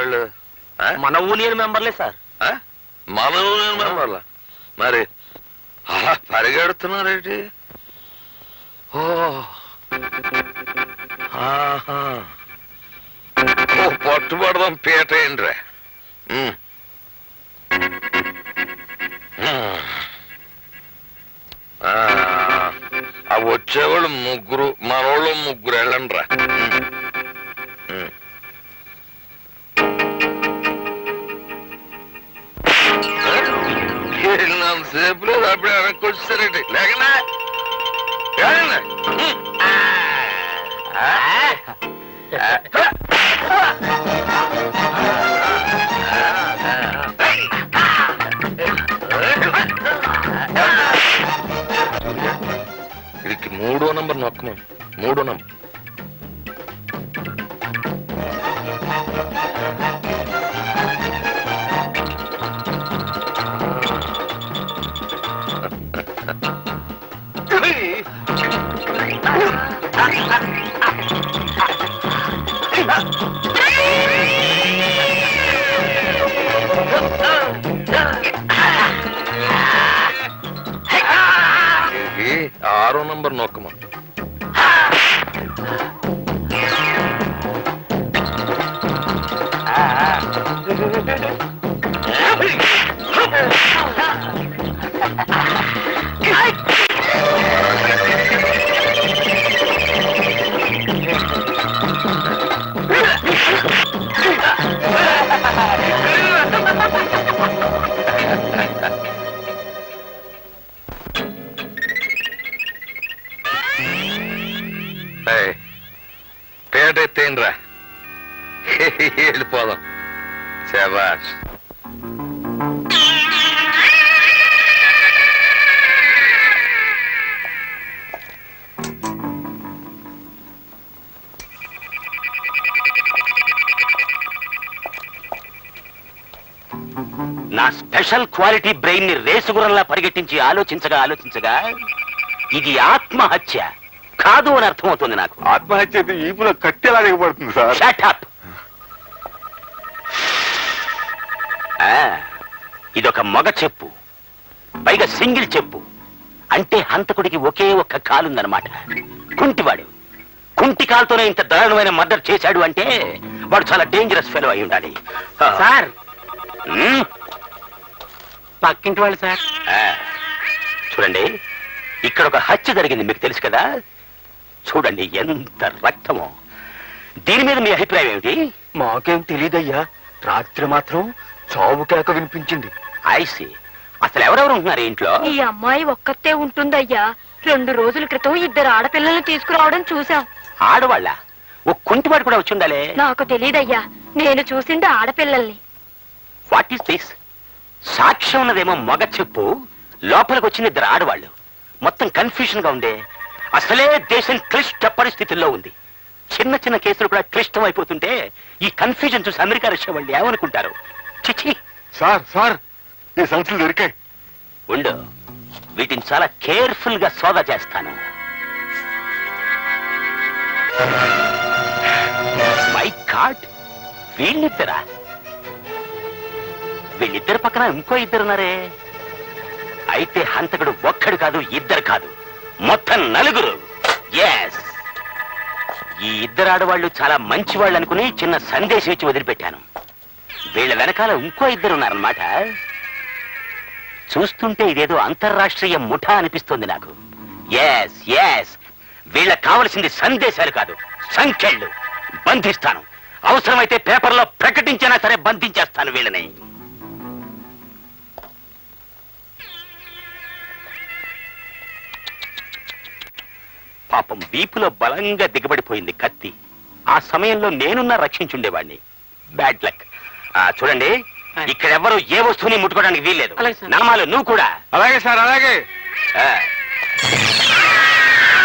వాళ్ళు? మన union మెంబర్లే sir. మన యూనియన్ మెంబర్లా? మరి అలా పరిగెడుతున్నారేంటి? ఓ పట్టుబడదాం పీట ఏంట్రా. అవి వచ్చేవాళ్ళు ముగ్గురు, మనోళ్ళు ముగ్గురు వెళ్ళండి రా. సేపు లేదు అప్పుడే వెనక్కి వచ్చేసారండి. లేకనా ఇదికి 3వ నంబర్ నొక్కమని. 3వ నంబర్. ఇది 6వ నంబర్ నొక్కమని. పేట ఎత్తేయండిరా, వెళ్ళిపోదాం. శభాష్. నా స్పెషల్ క్వాలిటీ బ్రెయిన్ ని రేసుగురంలా పరిగెట్టించి ఆలోచించగా ఇది ఆత్మహత్య కాదు అని అర్థమవుతుంది నాకు. ఆత్మహత్య అయితే ఈపులో కట్టెలా దిగబడుతుంది సార్. Shut up. ఇదొక మగ చెప్పు, పైగా సింగిల్ చెప్పు. అంటే హంతకుడికి ఒకే ఒక్క కాలుందనమాట. కుంటివాడు. కుంటి కాలుతోనే ఇంత దారుణమైన మర్డర్ చేశాడు అంటే వాడు చాలా డేంజరస్ ఫెలో అయి ఉండాలి. సార్, పక్కింటి వాళ్ళు సార్. చూడండి, ఇక్కడ ఒక హత్య జరిగింది, మీకు తెలుసు కదా. చూడండి ఎంత రక్తమో. దీని మీద మీ అభిప్రాయం ఏమిటి? మాకేం తెలీదయ్యా, రాత్రి మాత్రం చావు కేక వినిపించింది. ఐసి. అసలు ఎవరెవరు ఉంటున్నారు ఇంట్లో? ఈ అమ్మాయి ఒక్కతే ఉంటుందయ్యా. 2 రోజుల క్రితం 2 ఆడపిల్లల్ని తీసుకురావడం చూసాం. ఆడవాళ్ళ? ఓ కుంటివాడు కూడా వచ్చి ఉండాలి. నాకు తెలీదయ్యా, నేను చూసింది ఆడపిల్లల్ని. What is this? సాక్ష్యం ఉన్నదేమో మగ చెప్పు, లోపలికి వచ్చిన 2 ఆడవాళ్ళు. మొత్తం కన్ఫ్యూజన్ గా ఉండే. అసలే దేశం క్లిష్ట పరిస్థితుల్లో ఉంది. చిన్న చిన్న కేసులు కూడా క్లిష్టం అయిపోతుంటే ఈ కన్ఫ్యూజన్ చూసి అమెరికా రష్యా వాళ్ళు ఏమనుకుంటారు? చిచి. సార్ సార్, ఈ సంచులు దొరికాయి. ఉండు, వీటిని చాలా కేర్ఫుల్ గా సోదా చేస్తాను. మై గాడ్, వీళ్ళిద్దరా? వీళ్ళిద్దరు పక్కన ఇంకో 2 ఉన్నారే. అయితే హంతకుడు ఒక్కడు కాదు, 2 కాదు, మొత్తం 4. ఎస్. ఈ 2 ఆడవాళ్ళు చాలా మంచి వాళ్ళు అనుకుని చిన్న సందేశం ఇచ్చి వదిలిపెట్టాను. వీళ్ళ వెనకాల ఇంకో 2 ఉన్నారన్నమాట. చూస్తుంటే ఇదేదో అంతర్రాష్ట్రీయ ముఠా అనిపిస్తుంది నాకు. Yes yes. వీళ్ళకి కావలసింది సందేశాలు కాదు, సంఖ్యలు. బంధిస్తాను. అవసరమైతే పేపర్లో ప్రకటించినా సరే బంధించేస్తాను వీళ్ళని. పాపం వీపులో బలంగా దిగబడిపోయింది కత్తి. ఆ సమయంలో నేనున్నా రక్షించుండేవాడిని. Bad luck. చూడండి, ఇక్కడెవ్వరూ ఏ వస్తువుని ముట్టుకోవడానికి వీల్లేదు. నామాలు నువ్వు కూడా. అలాగే సార్, అలాగే.